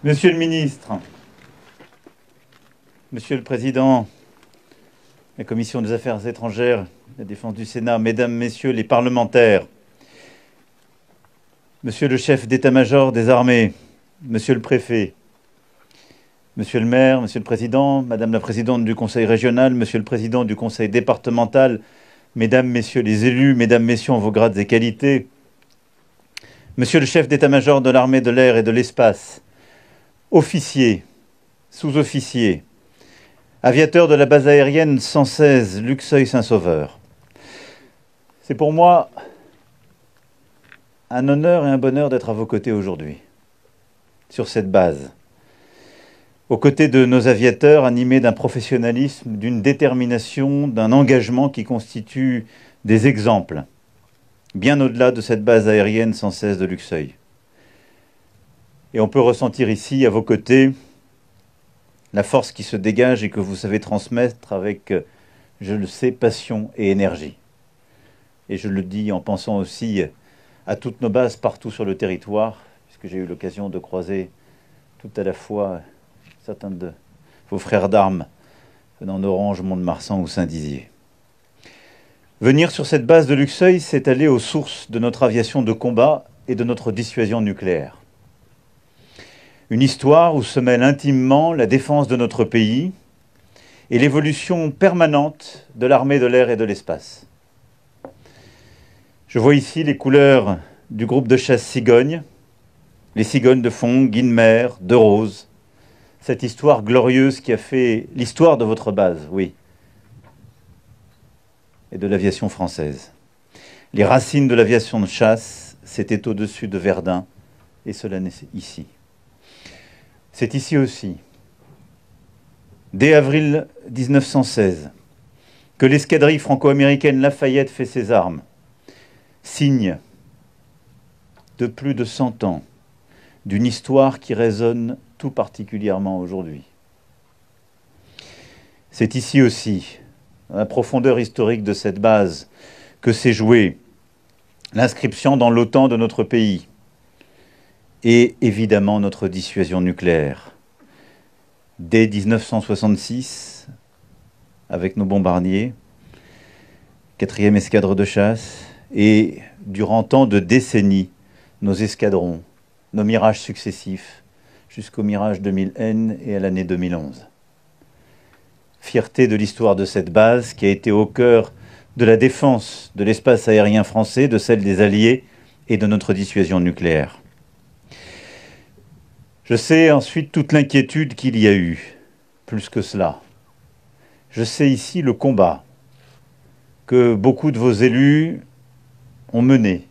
Monsieur le ministre, Monsieur le Président de la Commission des Affaires étrangères et de la Défense du Sénat, Mesdames, Messieurs les parlementaires, Monsieur le chef d'état-major des armées, Monsieur le préfet, Monsieur le maire, Monsieur le Président, Madame la Présidente du Conseil régional, Monsieur le Président du Conseil départemental, Mesdames, Messieurs les élus, Mesdames, Messieurs en vos grades et qualités, Monsieur le chef d'état-major de l'armée de l'air et de l'espace, officiers, sous-officiers, aviateurs de la base aérienne 116 Luxeuil-Saint-Sauveur. C'est pour moi un honneur et un bonheur d'être à vos côtés aujourd'hui, sur cette base, aux côtés de nos aviateurs animés d'un professionnalisme, d'une détermination, d'un engagement qui constituent des exemples, bien au-delà de cette base aérienne 116 de Luxeuil. Et on peut ressentir ici, à vos côtés, la force qui se dégage et que vous savez transmettre avec, je le sais, passion et énergie. Et je le dis en pensant aussi à toutes nos bases partout sur le territoire, puisque j'ai eu l'occasion de croiser tout à la fois certains de vos frères d'armes venant d'Orange, Mont-de-Marsan ou Saint-Dizier. Venir sur cette base de Luxeuil, c'est aller aux sources de notre aviation de combat et de notre dissuasion nucléaire. Une histoire où se mêle intimement la défense de notre pays et l'évolution permanente de l'armée de l'air et de l'espace. Je vois ici les couleurs du groupe de chasse Cigogne, les cigognes de fond, Guinemer, de Rose, cette histoire glorieuse qui a fait l'histoire de votre base, oui, et de l'aviation française. Les racines de l'aviation de chasse, c'était au-dessus de Verdun, et cela naissait ici. C'est ici aussi, dès avril 1916, que l'escadrille franco-américaine Lafayette fait ses armes, signe de plus de 100 ans d'une histoire qui résonne tout particulièrement aujourd'hui. C'est ici aussi, dans la profondeur historique de cette base, que s'est jouée l'inscription dans l'OTAN de notre pays, et évidemment notre dissuasion nucléaire. Dès 1966, avec nos bombardiers, 4e escadre de chasse, et durant tant de décennies, nos escadrons, nos mirages successifs, jusqu'au Mirage 2000N et à l'année 2011. Fierté de l'histoire de cette base qui a été au cœur de la défense de l'espace aérien français, de celle des Alliés et de notre dissuasion nucléaire. Je sais ensuite toute l'inquiétude qu'il y a eu, plus que cela. Je sais ici le combat que beaucoup de vos élus ont mené,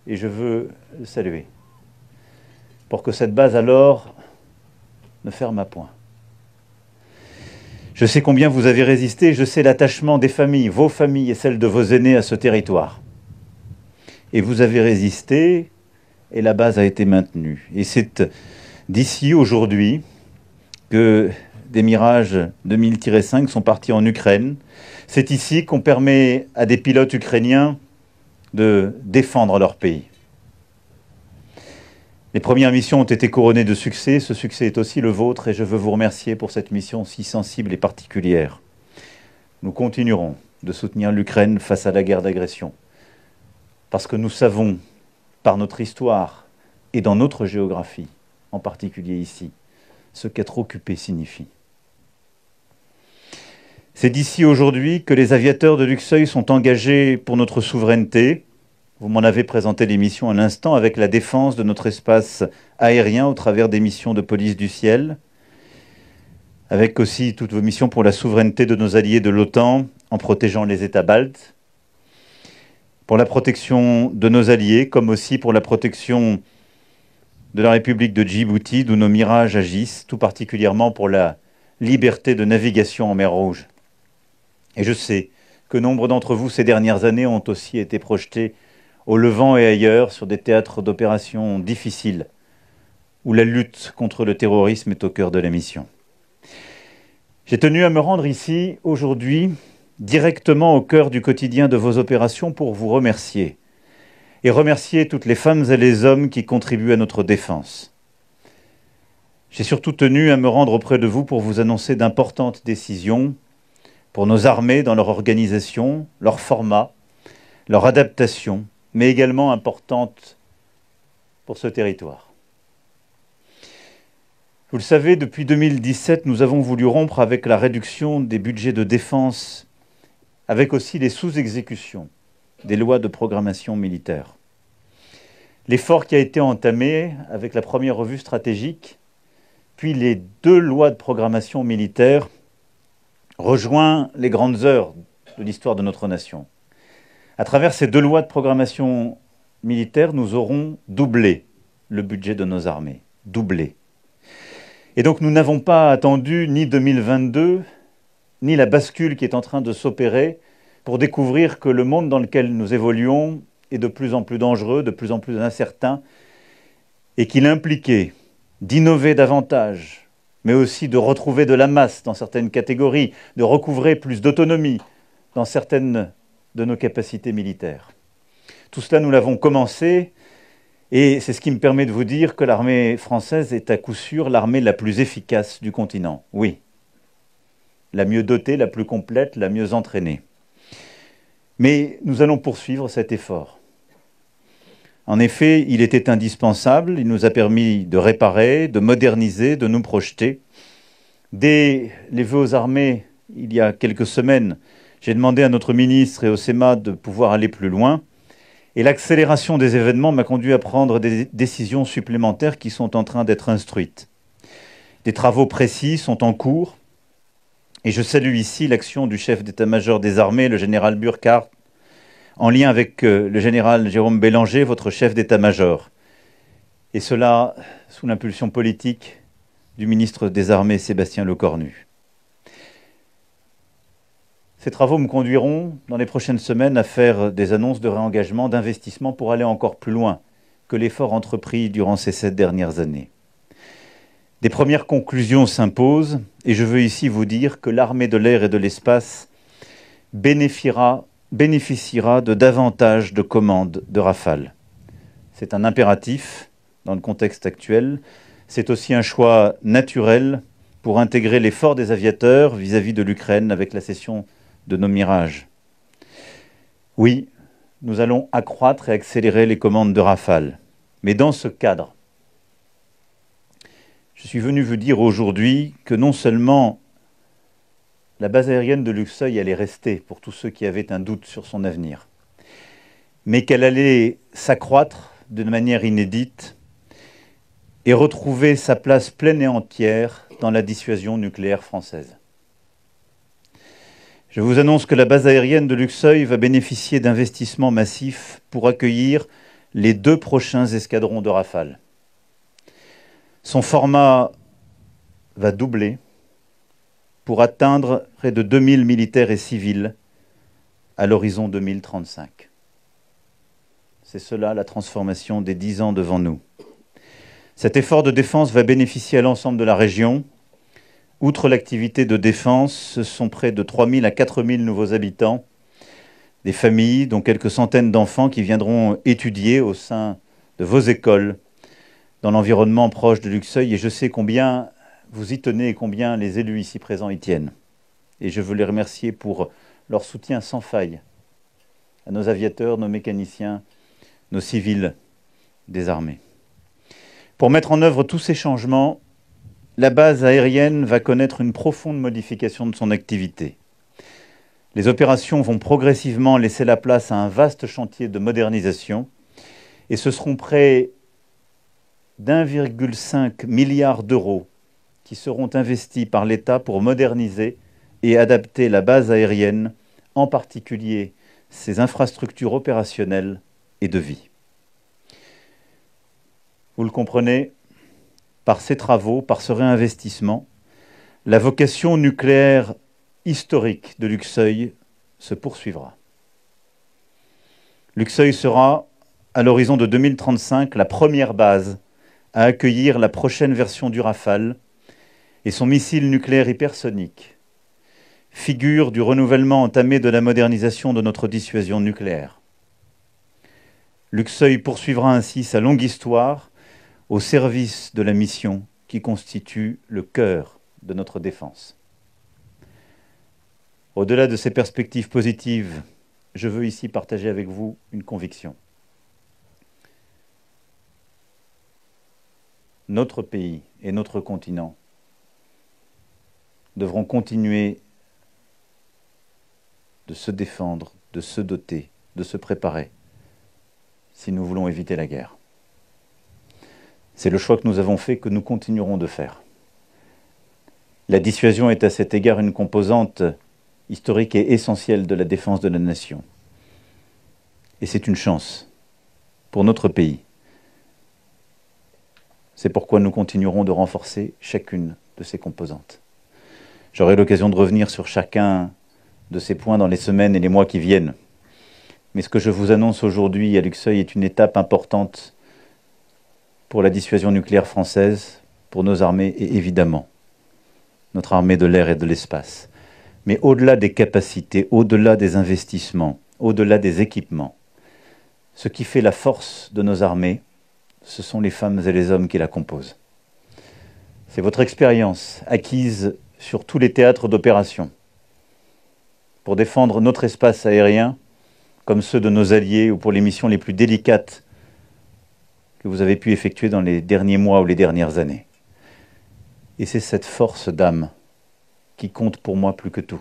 et je veux le saluer, pour que cette base alors ne ferme à point. Je sais combien vous avez résisté, je sais l'attachement des familles, vos familles et celles de vos aînés à ce territoire. Et vous avez résisté, et la base a été maintenue. Et c'est d'ici, aujourd'hui, que des Mirage 2000-5 sont partis en Ukraine. C'est ici qu'on permet à des pilotes ukrainiens de défendre leur pays. Les premières missions ont été couronnées de succès. Ce succès est aussi le vôtre et je veux vous remercier pour cette mission si sensible et particulière. Nous continuerons de soutenir l'Ukraine face à la guerre d'agression parce que nous savons, par notre histoire et dans notre géographie, en particulier ici, ce qu'être occupé signifie. C'est d'ici aujourd'hui que les aviateurs de Luxeuil sont engagés pour notre souveraineté. Vous m'en avez présenté les missions à l'instant avec la défense de notre espace aérien au travers des missions de police du ciel, avec aussi toutes vos missions pour la souveraineté de nos alliés de l'OTAN en protégeant les États baltes, pour la protection de nos alliés, comme aussi pour la protection de la République de Djibouti, d'où nos mirages agissent, tout particulièrement pour la liberté de navigation en mer Rouge. Et je sais que nombre d'entre vous, ces dernières années, ont aussi été projetés au Levant et ailleurs, sur des théâtres d'opérations difficiles, où la lutte contre le terrorisme est au cœur de la mission. J'ai tenu à me rendre ici, aujourd'hui, directement au cœur du quotidien de vos opérations pour vous remercier. Et remercier toutes les femmes et les hommes qui contribuent à notre défense. J'ai surtout tenu à me rendre auprès de vous pour vous annoncer d'importantes décisions pour nos armées dans leur organisation, leur format, leur adaptation, mais également importantes pour ce territoire. Vous le savez, depuis 2017, nous avons voulu rompre avec la réduction des budgets de défense, avec aussi les sous-exécutions des lois de programmation militaire. L'effort qui a été entamé avec la première revue stratégique, puis les 2 lois de programmation militaire, rejoint les grandes heures de l'histoire de notre nation. À travers ces 2 lois de programmation militaire, nous aurons doublé le budget de nos armées. Doublé. Et donc nous n'avons pas attendu ni 2022, ni la bascule qui est en train de s'opérer pour découvrir que le monde dans lequel nous évoluons est de plus en plus dangereux, de plus en plus incertain, et qu'il impliquait d'innover davantage, mais aussi de retrouver de la masse dans certaines catégories, de recouvrer plus d'autonomie dans certaines de nos capacités militaires. Tout cela, nous l'avons commencé, et c'est ce qui me permet de vous dire que l'armée française est à coup sûr l'armée la plus efficace du continent. Oui, la mieux dotée, la plus complète, la mieux entraînée. Mais nous allons poursuivre cet effort. En effet, il était indispensable, il nous a permis de réparer, de moderniser, de nous projeter. Dès les vœux aux armées, il y a quelques semaines, j'ai demandé à notre ministre et au SEMA de pouvoir aller plus loin. Et l'accélération des événements m'a conduit à prendre des décisions supplémentaires qui sont en train d'être instruites. Des travaux précis sont en cours. Et je salue ici l'action du chef d'état-major des armées, le général Burkhardt, en lien avec le général Jérôme Bélanger, votre chef d'état-major. Et cela sous l'impulsion politique du ministre des Armées, Sébastien Lecornu. Ces travaux me conduiront, dans les prochaines semaines, à faire des annonces de réengagement, d'investissement pour aller encore plus loin que l'effort entrepris durant ces 7 dernières années. Des premières conclusions s'imposent, et je veux ici vous dire que l'armée de l'air et de l'espace bénéficiera de davantage de commandes de Rafale. C'est un impératif dans le contexte actuel. C'est aussi un choix naturel pour intégrer l'effort des aviateurs vis-à-vis de l'Ukraine avec la cession de nos Mirages. Oui, nous allons accroître et accélérer les commandes de Rafale. Mais dans ce cadre, je suis venu vous dire aujourd'hui que non seulement la base aérienne de Luxeuil allait rester pour tous ceux qui avaient un doute sur son avenir, mais qu'elle allait s'accroître de manière inédite et retrouver sa place pleine et entière dans la dissuasion nucléaire française. Je vous annonce que la base aérienne de Luxeuil va bénéficier d'investissements massifs pour accueillir les 2 prochains escadrons de Rafale. Son format va doubler pour atteindre près de 2000 militaires et civils à l'horizon 2035. C'est cela la transformation des 10 ans devant nous. Cet effort de défense va bénéficier à l'ensemble de la région. Outre l'activité de défense, ce sont près de 3000 à 4000 nouveaux habitants, des familles, dont quelques centaines d'enfants qui viendront étudier au sein de vos écoles, dans l'environnement proche de Luxeuil. Et je sais combien vous y tenez et combien les élus ici présents y tiennent. Et je veux les remercier pour leur soutien sans faille à nos aviateurs, nos mécaniciens, nos civils des armées. Pour mettre en œuvre tous ces changements, la base aérienne va connaître une profonde modification de son activité. Les opérations vont progressivement laisser la place à un vaste chantier de modernisation et ce seront près d'1,5 milliard d'euros qui seront investis par l'État pour moderniser et adapter la base aérienne, en particulier ses infrastructures opérationnelles et de vie. Vous le comprenez, par ces travaux, par ce réinvestissement, la vocation nucléaire historique de Luxeuil se poursuivra. Luxeuil sera, à l'horizon de 2035, la première base à accueillir la prochaine version du Rafale et son missile nucléaire hypersonique, figure du renouvellement entamé de la modernisation de notre dissuasion nucléaire. Luxeuil poursuivra ainsi sa longue histoire au service de la mission qui constituent le cœur de notre défense. Au-delà de ces perspectives positives, je veux ici partager avec vous une conviction. Notre pays et notre continent devront continuer de se défendre, de se doter, de se préparer, si nous voulons éviter la guerre. C'est le choix que nous avons fait, que nous continuerons de faire. La dissuasion est à cet égard une composante historique et essentielle de la défense de la nation. Et c'est une chance pour notre pays. C'est pourquoi nous continuerons de renforcer chacune de ces composantes. J'aurai l'occasion de revenir sur chacun de ces points dans les semaines et les mois qui viennent. Mais ce que je vous annonce aujourd'hui à Luxeuil est une étape importante pour la dissuasion nucléaire française, pour nos armées et évidemment notre armée de l'air et de l'espace. Mais au-delà des capacités, au-delà des investissements, au-delà des équipements, ce qui fait la force de nos armées, ce sont les femmes et les hommes qui la composent. C'est votre expérience acquise sur tous les théâtres d'opération pour défendre notre espace aérien comme ceux de nos alliés ou pour les missions les plus délicates que vous avez pu effectuer dans les derniers mois ou les dernières années. Et c'est cette force d'âme qui compte pour moi plus que tout.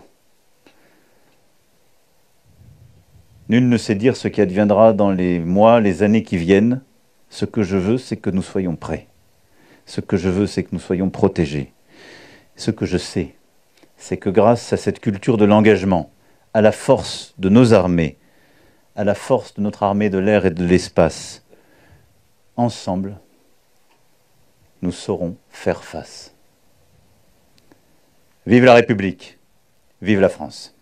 Nul ne sait dire ce qui adviendra dans les mois, les années qui viennent. Ce que je veux, c'est que nous soyons prêts. Ce que je veux, c'est que nous soyons protégés. Ce que je sais, c'est que grâce à cette culture de l'engagement, à la force de nos armées, à la force de notre armée de l'air et de l'espace, ensemble, nous saurons faire face. Vive la République, vive la France.